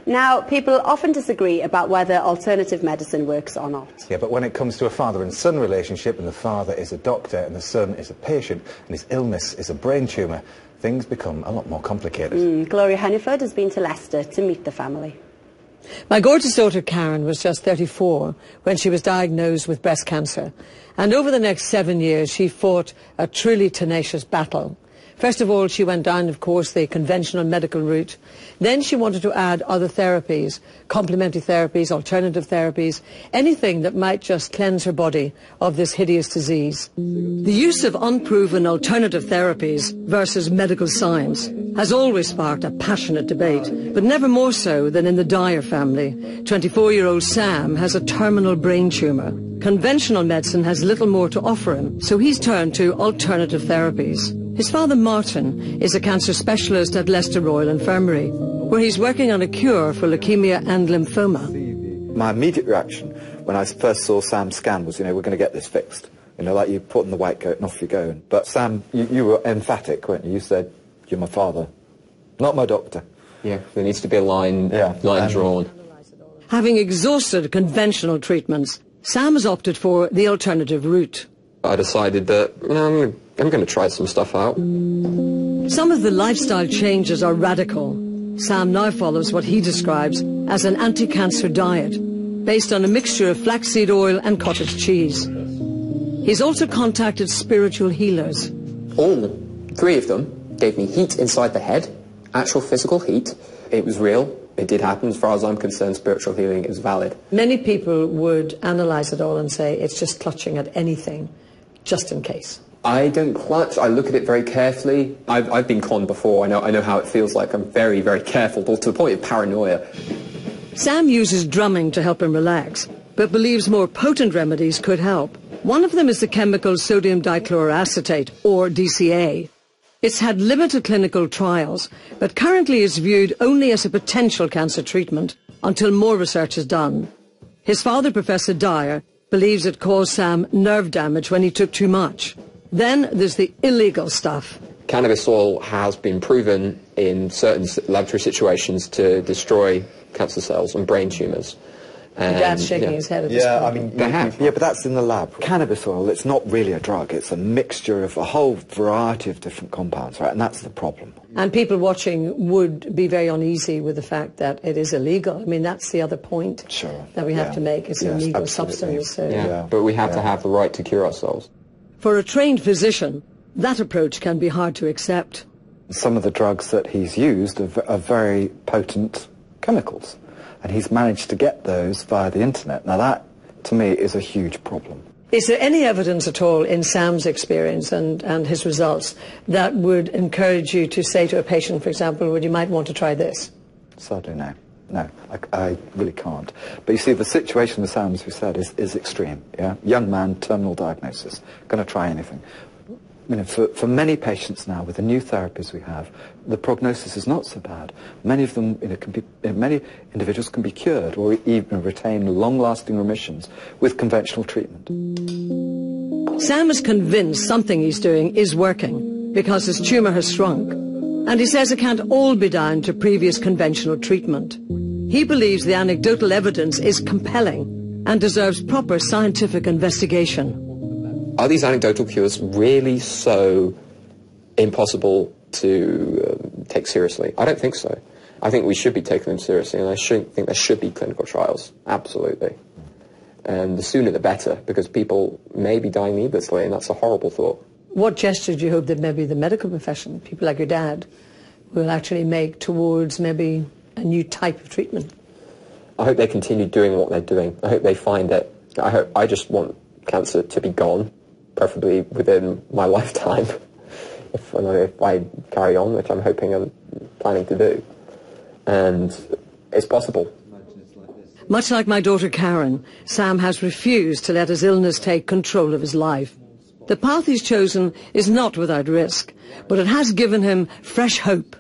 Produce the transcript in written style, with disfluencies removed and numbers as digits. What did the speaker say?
Now, people often disagree about whether alternative medicine works or not. Yeah, but when it comes to a father and son relationship, and the father is a doctor and the son is a patient, and his illness is a brain tumour, things become a lot more complicated. Gloria Hunniford has been to Leicester to meet the family. My gorgeous daughter Karen was just 34 when she was diagnosed with breast cancer. And over the next 7 years, she fought a truly tenacious battle. First of all, she went down, of course, the conventional medical route. Then she wanted to add other therapies, complementary therapies, alternative therapies, anything that might just cleanse her body of this hideous disease. The use of unproven alternative therapies versus medical science has always sparked a passionate debate, but never more so than in the Dyer family. 24-year-old Sam has a terminal brain tumour. Conventional medicine has little more to offer him, so he's turned to alternative therapies. His father, Martin, is a cancer specialist at Leicester Royal Infirmary, where he's working on a cure for leukemia and lymphoma. My immediate reaction when I first saw Sam's scan was, we're going to get this fixed. Like you put on the white coat and off you go. But Sam, you were emphatic, weren't you? You said, you're my father, not my doctor. Yeah, there needs to be a line drawn. Having exhausted conventional treatments, Sam has opted for the alternative route. I decided that I'm going to try some stuff out. Some of the lifestyle changes are radical. Sam now follows what he describes as an anti-cancer diet, based on a mixture of flaxseed oil and cottage cheese. He's also contacted spiritual healers. All 3 of them gave me heat inside the head, actual physical heat. It was real. It did happen. As far as I'm concerned, spiritual healing is valid. Many people would analyse it all and say it's just clutching at anything, just in case. I don't clutch. I look at it very carefully. I've been conned before. I know how it feels like. I'm very, very careful, to the point of paranoia. Sam uses drumming to help him relax, but believes more potent remedies could help. One of them is the chemical sodium dichloroacetate, or DCA. It's had limited clinical trials, but currently is viewed only as a potential cancer treatment until more research is done. His father, Professor Dyer, believes it caused Sam nerve damage when he took too much. Then there's the illegal stuff. Cannabis oil has been proven in certain laboratory situations to destroy cancer cells and brain tumours. Dad's shaking his head at this point. But that's in the lab. Cannabis oil, it's not really a drug. It's a mixture of a whole variety of different compounds, right? And that's the problem. And people watching would be very uneasy with the fact that it is illegal. I mean, that's the other point that we have to make. It's an illegal substance. But we have to have the right to cure ourselves. For a trained physician, that approach can be hard to accept. Some of the drugs that he's used are very potent chemicals. And he's managed to get those via the internet. Now that, to me, is a huge problem. Is there any evidence at all in Sam's experience and his results that would encourage you to say to a patient, for example, well, you might want to try this? Sadly, no. No, I really can't. But you see, the situation with Sam, as we said, is extreme. Yeah, young man, terminal diagnosis, going to try anything. For many patients now, with the new therapies we have, the prognosis is not so bad. Many of them, many individuals can be cured or even retain long-lasting remissions with conventional treatment. Sam is convinced something he's doing is working because his tumour has shrunk. And he says it can't all be down to previous conventional treatment. He believes the anecdotal evidence is compelling and deserves proper scientific investigation. Are these anecdotal cures really so impossible to take seriously? I don't think so. I think we should be taking them seriously, and I think there should be clinical trials, absolutely. And the sooner the better, because people may be dying needlessly, and that's a horrible thought. What gesture do you hope that maybe the medical profession, people like your dad, will actually make towards maybe a new type of treatment? I hope they continue doing what they're doing. I hope they find it. I just want cancer to be gone, preferably within my lifetime, if I carry on, which I'm hoping I'm planning to do. And it's possible. Much like my daughter Karen, Sam has refused to let his illness take control of his life. The path he's chosen is not without risk, but it has given him fresh hope.